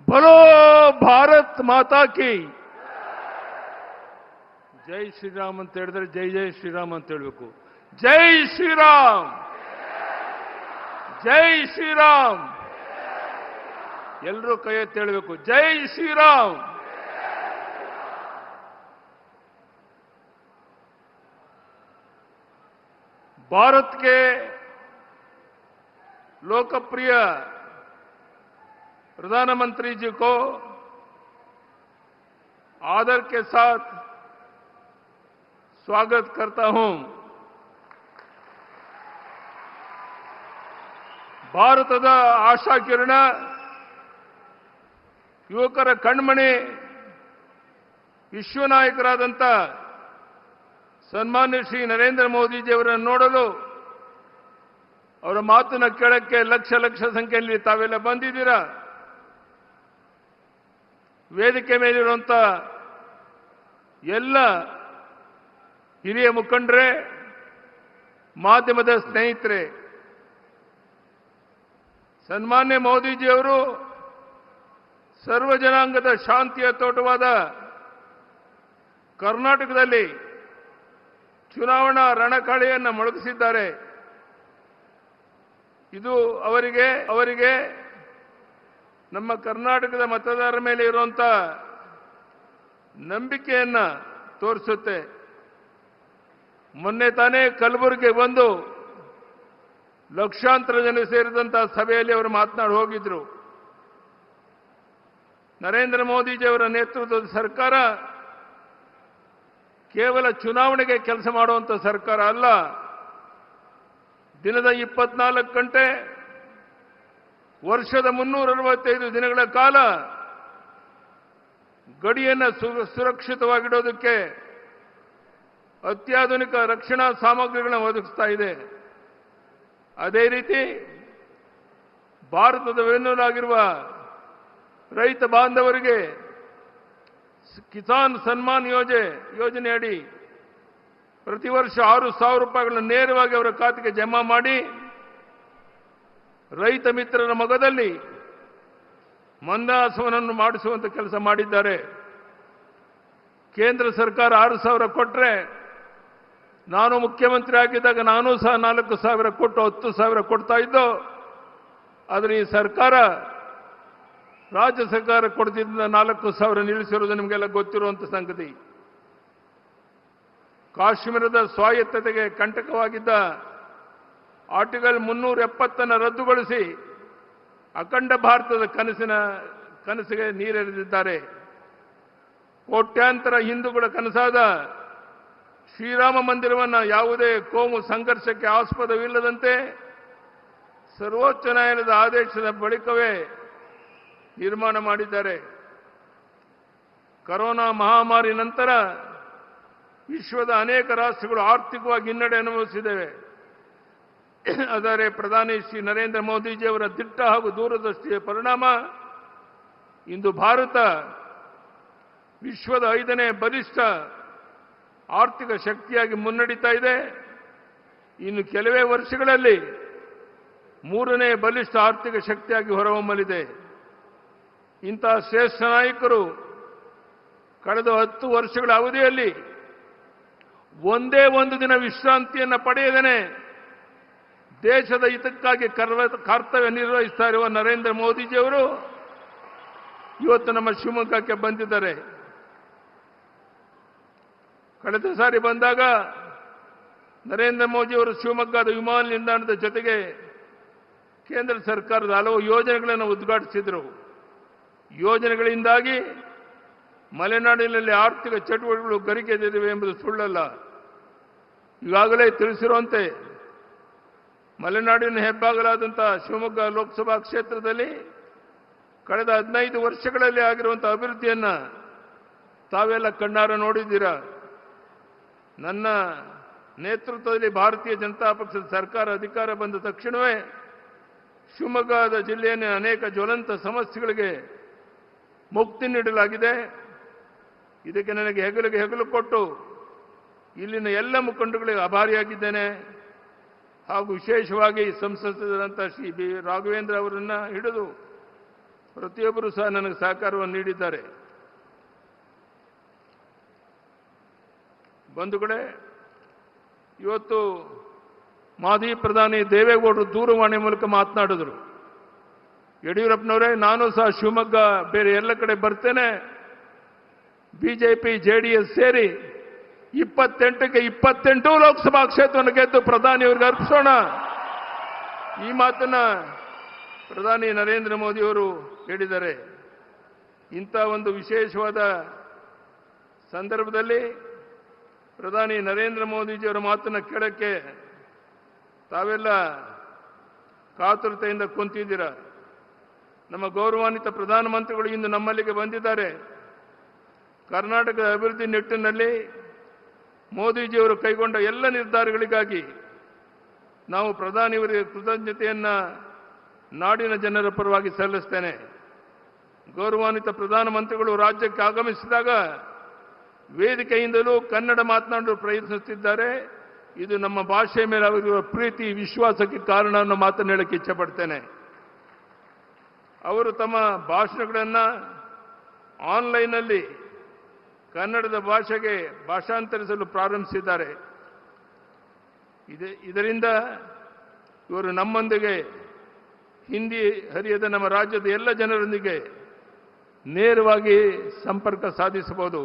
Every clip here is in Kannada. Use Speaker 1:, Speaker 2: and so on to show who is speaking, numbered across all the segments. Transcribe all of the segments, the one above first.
Speaker 1: बोलो भारत माता की जय श्री राम ಅಂತ ಹೇಳಿದ್ರೆ ಜೈ ಜೈ ಶ್ರೀರಾಮ್ ಅಂತ ಹೇಳಬೇಕು. ಜೈ ಶ್ರೀರಾಮ್, ಜೈ ಶ್ರೀರಾಮ್. ಎಲ್ಲರೂ ಕೈ ಎತ್ತಿ ಹೇಳಬೇಕು, ಜೈ ಶ್ರೀರಾಮ್. भारत के लोकप्रिय प्रधानमंत्री जी को आदर के साथ स्वागत करता हूं. ಭಾರತದ ಆಶಾ ಕಿರಣ, ಯುವಕರ ಕಣ್ಮಣಿ, ವಿಶ್ವ ನಾಯಕರಾದಂಥ ಸನ್ಮಾನ್ಯ ಶ್ರೀ ನರೇಂದ್ರ ಮೋದಿಜಿಯವರನ್ನು ನೋಡಲು, ಅವರ ಮಾತನ್ನು ಕೇಳಕ್ಕೆ ಲಕ್ಷ ಲಕ್ಷ ಸಂಖ್ಯೆಯಲ್ಲಿ ತಾವೆಲ್ಲ ಬಂದಿದ್ದೀರಾ. ವೇದಿಕೆ ಮೇಲಿರುವಂಥ ಎಲ್ಲ ಹಿರಿಯ ಮುಖಂಡರೇ, ಮಾಧ್ಯಮದ ಸ್ನೇಹಿತರೆ, ಸನ್ಮಾನ್ಯ ಮೋದಿಜಿಯವರು ಸರ್ವ ಜನಾಂಗದ ಶಾಂತಿಯ ತೋಟವಾದ ಕರ್ನಾಟಕದಲ್ಲಿ ಚುನಾವಣಾ ರಣಕಹಳೆಯನ್ನು ಮೊಳಗಿಸಿದ್ದಾರೆ. ಇದು ಅವರಿಗೆ ನಮ್ಮ ಕರ್ನಾಟಕದ ಮತದಾರರ ಮೇಲೆ ಇರುವಂಥ ನಂಬಿಕೆಯನ್ನು ತೋರಿಸುತ್ತೆ. ಮೊನ್ನೆ ತಾನೇ ಕಲಬುರಗಿಗೆ ಬಂದು ಲಕ್ಷಾಂತರ ಜನ ಸೇರಿದಂಥ ಸಭೆಯಲ್ಲಿ ಅವರು ಮಾತನಾಡಿ ಹೋಗಿದ್ರು. ನರೇಂದ್ರ ಮೋದಿಜಿಯವರ ನೇತೃತ್ವದ ಸರ್ಕಾರ ಕೇವಲ ಚುನಾವಣೆಗೆ ಕೆಲಸ ಮಾಡುವಂಥ ಸರ್ಕಾರ ಅಲ್ಲ. ದಿನದ 24 ಗಂಟೆ, ವರ್ಷದ 365 ದಿನಗಳ ಕಾಲ ಗಡಿಯನ್ನು ಸುರಕ್ಷಿತವಾಗಿಡೋದಕ್ಕೆ ಅತ್ಯಾಧುನಿಕ ರಕ್ಷಣಾ ಸಾಮಗ್ರಿಗಳನ್ನು ಒದಗಿಸ್ತಾ ಇದೆ. ಅದೇ ರೀತಿ ಭಾರತದ ಬೆನ್ನೆಲುಬಾಗಿರುವ ರೈತ ಬಾಂಧವರಿಗೆ ಕಿಸಾನ್ ಸನ್ಮಾನ್ ಯೋಜನೆಯಡಿ ಪ್ರತಿ ವರ್ಷ 6,000 ರೂಪಾಯಿಗಳನ್ನು ನೇರವಾಗಿ ಅವರ ಖಾತೆಗೆ ಜಮಾ ಮಾಡಿ ರೈತ ಮಿತ್ರರ ಮೊಗದಲ್ಲಿ ಮಂದಹಾಸವನ್ನು ಮಾಡಿಸುವಂತ ಕೆಲಸ ಮಾಡಿದ್ದಾರೆ. ಕೇಂದ್ರ ಸರ್ಕಾರ 6,000 ಕೊಟ್ಟರೆ, ನಾನು ಮುಖ್ಯಮಂತ್ರಿ ಆಗಿದ್ದಾಗ ನಾನು ಸಹ 4,000 ಕೊಟ್ಟು 10,000 ಕೊಡ್ತಾ ಇದ್ದೋ. ಆದರೆ ಈ ಸರ್ಕಾರ, ರಾಜ್ಯ ಸರ್ಕಾರ ಕೊಡ್ತಿದ್ದ 4,000 ನಿಲ್ಲಿಸಿರುವುದು ನಿಮಗೆಲ್ಲ ಗೊತ್ತಿರುವಂಥ ಸಂಗತಿ. ಕಾಶ್ಮೀರದ ಸ್ವಾಯತ್ತತೆಗೆ ಕಂಟಕವಾಗಿದ್ದ ಆರ್ಟಿಕಲ್ 370 ರದ್ದುಗೊಳಿಸಿ ಅಖಂಡ ಭಾರತದ ಕನಸಿಗೆ ನೀರೆರೆದಿದ್ದಾರೆ. ಕೋಟ್ಯಾಂತರ ಹಿಂದೂಗಳ ಕನಸಾದ ಶ್ರೀರಾಮ ಮಂದಿರವನ್ನು ಯಾವುದೇ ಕೋಮು ಸಂಘರ್ಷಕ್ಕೆ ಆಸ್ಪದವಿಲ್ಲದಂತೆ ಸರ್ವೋಚ್ಚ ನ್ಯಾಯಾಲಯದ ಆದೇಶದ ಬಳಿಕವೇ ನಿರ್ಮಾಣ ಮಾಡಿದ್ದಾರೆ. ಕೊರೋನಾ ಮಹಾಮಾರಿ ನಂತರ ವಿಶ್ವದ ಅನೇಕ ರಾಷ್ಟ್ರಗಳು ಆರ್ಥಿಕವಾಗಿ ಹಿನ್ನಡೆ ಅನುಭವಿಸಿದ್ದೇವೆ. ಆದರೆ ಪ್ರಧಾನಿ ಶ್ರೀ ನರೇಂದ್ರ ಮೋದಿಜಿಯವರ ದಿಟ್ಟ ಹಾಗೂ ದೂರದೃಷ್ಟಿಯ ಪರಿಣಾಮ ಇಂದು ಭಾರತ ವಿಶ್ವದ 5ನೇ ಬಲಿಷ್ಠ ಆರ್ಥಿಕ ಶಕ್ತಿಯಾಗಿ ಮುನ್ನಡೀತಾ ಇದೆ. ಇನ್ನು ಕೆಲವೇ ವರ್ಷಗಳಲ್ಲಿ 3ನೇ ಬಲಿಷ್ಠ ಆರ್ಥಿಕ ಶಕ್ತಿಯಾಗಿ ಹೊರಹೊಮ್ಮಲಿದೆ. ಇಂತಹ ಶ್ರೇಷ್ಠ ನಾಯಕರು ಕಳೆದ 10 ವರ್ಷಗಳ ಅವಧಿಯಲ್ಲಿ ಒಂದೇ ಒಂದು ದಿನ ವಿಶ್ರಾಂತಿಯನ್ನು ಪಡೆಯದೇನೆ ದೇಶದ ಹಿತಕ್ಕಾಗಿ ಕರ್ತವ್ಯ ನಿರ್ವಹಿಸ್ತಾ ಇರುವ ನರೇಂದ್ರ ಮೋದಿಜಿಯವರು ಇವತ್ತು ನಮ್ಮ ಶಿವಮೊಗ್ಗಕ್ಕೆ ಬಂದಿದ್ದಾರೆ. ಕಳೆದ ಸಾರಿ ಬಂದಾಗ ನರೇಂದ್ರ ಮೋದಿಯವರು ಶಿವಮೊಗ್ಗದ ವಿಮಾನ ನಿಲ್ದಾಣದ ಜೊತೆಗೆ ಕೇಂದ್ರ ಸರ್ಕಾರದ ಹಲವು ಯೋಜನೆಗಳನ್ನು ಉದ್ಘಾಟಿಸಿದರು. ಯೋಜನೆಗಳಿಂದಾಗಿ ಮಲೆನಾಡಿನಲ್ಲಿ ಆರ್ಥಿಕ ಚಟುವಟಿಕೆಗಳು ಗರಿಗೆದರಿವೆ ಎಂಬುದು ಸುಳ್ಳಲ್ಲ. ಈಗಾಗಲೇ ತಿಳಿಸಿರುವಂತೆ ಮಲೆನಾಡಿನ ಹೆಬ್ಬಾಗಲಾದಂಥ ಶಿವಮೊಗ್ಗ ಲೋಕಸಭಾ ಕ್ಷೇತ್ರದಲ್ಲಿ ಕಳೆದ 15 ವರ್ಷಗಳಲ್ಲಿ ಆಗಿರುವಂಥ ಅಭಿವೃದ್ಧಿಯನ್ನು ತಾವೆಲ್ಲ ಕಣ್ಣಾರ ನೋಡಿದ್ದೀರಾ. ನನ್ನ ನೇತೃತ್ವದಲ್ಲಿ ಭಾರತೀಯ ಜನತಾ ಪಕ್ಷದ ಸರ್ಕಾರ ಅಧಿಕಾರ ಬಂದ ತಕ್ಷಣವೇ ಶಿವಮೊಗ್ಗದ ಜಿಲ್ಲೆಯ ಅನೇಕ ಜ್ವಲಂತ ಸಮಸ್ಯೆಗಳಿಗೆ ಮುಕ್ತಿ ನೀಡಲಾಗಿದೆ. ಇದಕ್ಕೆ ನನಗೆ ಹೆಗಲು ಕೊಟ್ಟು ಇಲ್ಲಿನ ಎಲ್ಲ ಮುಖಂಡಗಳಿಗೆ ಆಭಾರಿಯಾಗಿದ್ದೇನೆ. ಹಾಗೂ ವಿಶೇಷವಾಗಿ ಸಂಸದರಾದಂಥ ಶ್ರೀ ಬಿ ರಾಘವೇಂದ್ರ ಅವರನ್ನು ಹಿಡಿದು ಪ್ರತಿಯೊಬ್ಬರು ಸಹ ನನಗೆ ಸಹಕಾರವನ್ನು ನೀಡಿದ್ದಾರೆ. ಬಂಧುಗಳೇ, ಇವತ್ತು ಮಾಜಿ ಪ್ರಧಾನಿ ದೇವೇಗೌಡರು ದೂರವಾಣಿ ಮೂಲಕ ಮಾತನಾಡಿದ್ರು. ಯಡಿಯೂರಪ್ಪನವರೇ, ನಾನು ಸಹ ಶಿವಮೊಗ್ಗ ಬೇರೆ ಎಲ್ಲ ಕಡೆ ಬರ್ತೇನೆ, ಬಿಜೆಪಿ ಜೆಡಿಎಸ್ ಸೇರಿ 28ಕ್ಕೆ 28 ಲೋಕಸಭಾ ಕ್ಷೇತ್ರವನ್ನು ಗೆದ್ದು ಪ್ರಧಾನಿಯವರಿಗೆ ಅರ್ಪಿಸೋಣ. ಈ ಮಾತನ್ನ ಪ್ರಧಾನಿ ನರೇಂದ್ರ ಮೋದಿಯವರು ಹೇಳಿದ್ದಾರೆ. ಇಂಥ ಒಂದು ವಿಶೇಷವಾದ ಸಂದರ್ಭದಲ್ಲಿ ಪ್ರಧಾನಿ ನರೇಂದ್ರ ಮೋದಿಜಿಯವರ ಮಾತನ್ನು ಕೇಳಕ್ಕೆ ತಾವೆಲ್ಲ ಕಾತುರತೆಯಿಂದ ಕುಂತಿದ್ದೀರಾ. ನಮ್ಮ ಗೌರವಾನ್ವಿತ ಪ್ರಧಾನಮಂತ್ರಿಗಳು ಇಂದು ನಮ್ಮಲ್ಲಿಗೆ ಬಂದಿದ್ದಾರೆ. ಕರ್ನಾಟಕದ ಅಭಿವೃದ್ಧಿ ನಿಟ್ಟಿನಲ್ಲಿ ಮೋದಿಜಿಯವರು ಕೈಗೊಂಡ ಎಲ್ಲ ನಿರ್ಧಾರಗಳಿಗಾಗಿ ನಾವು ಪ್ರಧಾನಿಯವರಿಗೆ ಕೃತಜ್ಞತೆಯನ್ನ ನಾಡಿನ ಜನರ ಪರವಾಗಿ ಸಲ್ಲಿಸ್ತೇನೆ. ಗೌರವಾನ್ವಿತ ಪ್ರಧಾನಮಂತ್ರಿಗಳು ರಾಜ್ಯಕ್ಕೆ ಆಗಮಿಸಿದಾಗ ವೇದಿಕೆಯಿಂದಲೂ ಕನ್ನಡ ಮಾತನಾಡಲು ಪ್ರಯತ್ನಿಸುತ್ತಿದ್ದಾರೆ. ಇದು ನಮ್ಮ ಭಾಷೆಯ ಮೇಲೆ ಅವರಿರುವ ಪ್ರೀತಿ ವಿಶ್ವಾಸಕ್ಕೆ ಕಾರಣ ಅನ್ನೋ ಮಾತನ್ನು ಹೇಳಕ್ಕೆ ಇಚ್ಛೆಪಡ್ತೇನೆ. ಅವರು ತಮ್ಮ ಭಾಷಣಗಳನ್ನು ಆನ್ಲೈನ್ನಲ್ಲಿ ಕನ್ನಡದ ಭಾಷೆಗೆ ಭಾಷಾಂತರಿಸಲು ಪ್ರಾರಂಭಿಸಿದ್ದಾರೆ. ಇದರಿಂದ ಇವರು ನಮ್ಮೊಂದಿಗೆ ಹಿಂದಿ ಹರಿಯದ ನಮ್ಮ ರಾಜ್ಯದ ಎಲ್ಲ ಜನರೊಂದಿಗೆ ನೇರವಾಗಿ ಸಂಪರ್ಕ ಸಾಧಿಸಬಹುದು.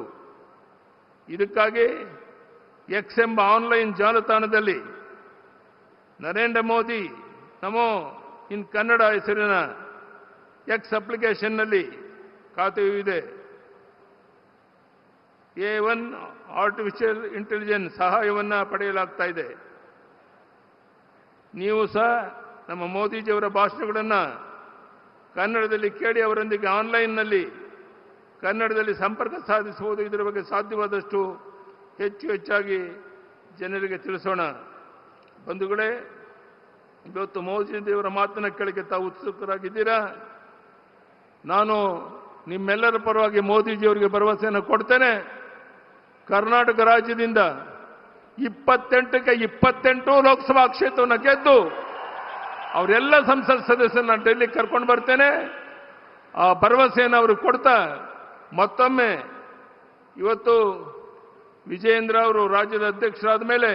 Speaker 1: ಇದಕ್ಕಾಗಿ ಎಕ್ಸ್ ಎಂಬ ಆನ್ಲೈನ್ ಜಾಲತಾಣದಲ್ಲಿ ನರೇಂದ್ರ ಮೋದಿ ನಮೋ ಇನ್ ಕನ್ನಡ ಹೆಸರಿನ ಎಕ್ಸ್ ಅಪ್ಲಿಕೇಶನ್ನಲ್ಲಿ ಖಾತೆಯೂ ಇದೆ. A1 ಆರ್ಟಿಫಿಷಿಯಲ್ ಇಂಟೆಲಿಜೆನ್ಸ್ ಸಹಾಯವನ್ನು ಪಡೆಯಲಾಗ್ತಾ ಇದೆ. ನೀವು ಸಹ ನಮ್ಮ ಮೋದಿಜಿಯವರ ಭಾಷಣಗಳನ್ನು ಕನ್ನಡದಲ್ಲಿ ಕೇಳಿ ಅವರೊಂದಿಗೆ ಆನ್ಲೈನ್ನಲ್ಲಿ ಕನ್ನಡದಲ್ಲಿ ಸಂಪರ್ಕ ಸಾಧಿಸಬಹುದು. ಇದರ ಬಗ್ಗೆ ಸಾಧ್ಯವಾದಷ್ಟು ಹೆಚ್ಚಾಗಿ ಜನರಿಗೆ ತಿಳಿಸೋಣ. ಬಂಧುಗಳೇ, ಇವತ್ತು ಮೋದಿಜಿಯವರ ಮಾತನ್ನು ಕೇಳಕ್ಕೆ ತಾವು ಉತ್ಸುಕರಾಗಿದ್ದೀರಾ. ನಾನು ನಿಮ್ಮೆಲ್ಲರ ಪರವಾಗಿ ಮೋದಿಜಿಯವರಿಗೆ ಭರವಸೆಯನ್ನು ಕೊಡ್ತೇನೆ. ಕರ್ನಾಟಕ ರಾಜ್ಯದಿಂದ 28ಕ್ಕೆ 28 ಲೋಕಸಭಾ ಕ್ಷೇತ್ರವನ್ನು ಗೆದ್ದು ಅವರೆಲ್ಲ ಸಂಸತ್ ಸದಸ್ಯರನ್ನ ಡೆಲ್ಲಿ ಕರ್ಕೊಂಡು ಬರ್ತೇನೆ. ಆ ಭರವಸೆಯನ್ನು ಅವರು ಕೊಡ್ತಾ ಮತ್ತೊಮ್ಮೆ ಇವತ್ತು ವಿಜಯೇಂದ್ರ ಅವರು ರಾಜ್ಯದ ಅಧ್ಯಕ್ಷರಾದ ಮೇಲೆ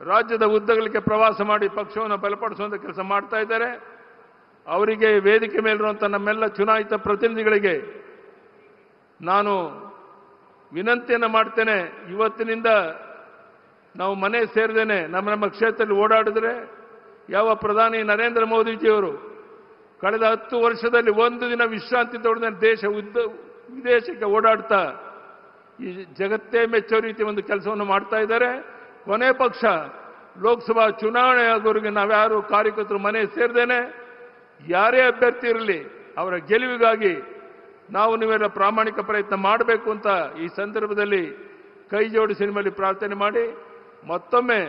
Speaker 1: ರಾಜ್ಯದ ಉದ್ದಗಲಿಕ್ಕೆ ಪ್ರವಾಸ ಮಾಡಿ ಪಕ್ಷವನ್ನು ಬಲಪಡಿಸುವಂಥ ಕೆಲಸ ಮಾಡ್ತಾ ಇದ್ದಾರೆ. ಅವರಿಗೆ ವೇದಿಕೆ ಮೇಲಿರುವಂಥ ನಮ್ಮೆಲ್ಲ ಚುನಾಯಿತ ಪ್ರತಿನಿಧಿಗಳಿಗೆ ನಾನು ವಿನಂತಿಯನ್ನು ಮಾಡ್ತೇನೆ. ಇವತ್ತಿನಿಂದ ನಾವು ಮನೆ ಸೇರಿದೇನೆ ನಮ್ಮ ಕ್ಷೇತ್ರದಲ್ಲಿ ಓಡಾಡಿದ್ರೆ ಯಾವ ಪ್ರಧಾನಿ ನರೇಂದ್ರ ಮೋದಿಜಿಯವರು ಕಳೆದ 10 ವರ್ಷದಲ್ಲಿ ಒಂದು ದಿನ ವಿಶ್ರಾಂತಿ ತಗೊಳ್ಳದೆ ವಿದೇಶಕ್ಕೆ ಓಡಾಡ್ತಾ ಈ ಜಗತ್ತೇ ಮೆಚ್ಚೋ ರೀತಿ ಒಂದು ಕೆಲಸವನ್ನು ಮಾಡ್ತಾ ಇದ್ದಾರೆ. ಕೊನೆ ಪಕ್ಷ ಲೋಕಸಭಾ ಚುನಾವಣೆ ಆಗೋರಿಗೆ ನಾವ್ಯಾರು ಕಾರ್ಯಕರ್ತರು ಮನೆ ಸೇರಿದೇನೆ ಯಾರೇ ಅಭ್ಯರ್ಥಿ ಇರಲಿ ಅವರ ಗೆಲುವಿಗಾಗಿ ನಾವು ನೀವೆಲ್ಲ ಪ್ರಾಮಾಣಿಕ ಪ್ರಯತ್ನ ಮಾಡಬೇಕು ಅಂತ ಈ ಸಂದರ್ಭದಲ್ಲಿ ಕೈ ಜೋಡಿಸಿ ನಿಮ್ಮಲ್ಲಿ ಪ್ರಾರ್ಥನೆ ಮಾಡಿ ಮತ್ತೊಮ್ಮೆ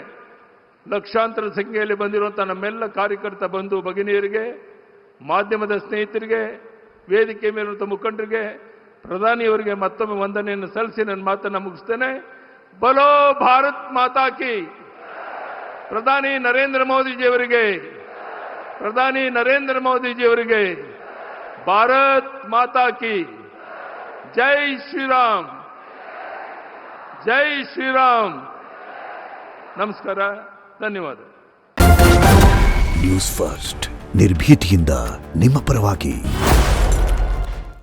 Speaker 1: ಲಕ್ಷಾಂತರ ಸಂಖ್ಯೆಯಲ್ಲಿ ಬಂದಿರುವಂಥ ನಮ್ಮೆಲ್ಲ ಕಾರ್ಯಕರ್ತ ಬಂಧು ಭಗಿನಿಯರಿಗೆ, ಮಾಧ್ಯಮದ ಸ್ನೇಹಿತರಿಗೆ, ವೇದಿಕೆ ಮೇಲಿರುವಂಥ ಮುಖಂಡರಿಗೆ, ಪ್ರಧಾನಿಯವರಿಗೆ ಮತ್ತೊಮ್ಮೆ ವಂದನೆಯನ್ನು ಸಲ್ಲಿಸಿ ನನ್ನ ಮಾತನ್ನು ಮುಗಿಸ್ತೇನೆ. ಬಲೋ ಭಾರತ್ ಮಾತಾ ಕಿ. ಪ್ರಧಾನಿ ನರೇಂದ್ರ ಮೋದಿಜಿಯವರಿಗೆ, ಪ್ರಧಾನಿ ನರೇಂದ್ರ ಮೋದಿಜಿಯವರಿಗೆ ಭಾರತ್ ಮಾತಾ ಕಿ. ಜೈ ಶ್ರೀರಾಮ್, ಜೈ ಶ್ರೀರಾಮ್. ನಮಸ್ಕಾರ, ಧನ್ಯವಾದ.
Speaker 2: ನ್ಯೂಸ್ ಫಸ್ಟ್ ನಿರ್ಭೀತಿಯಿಂದ ನಿಮ್ಮ ಪರವಾಗಿ.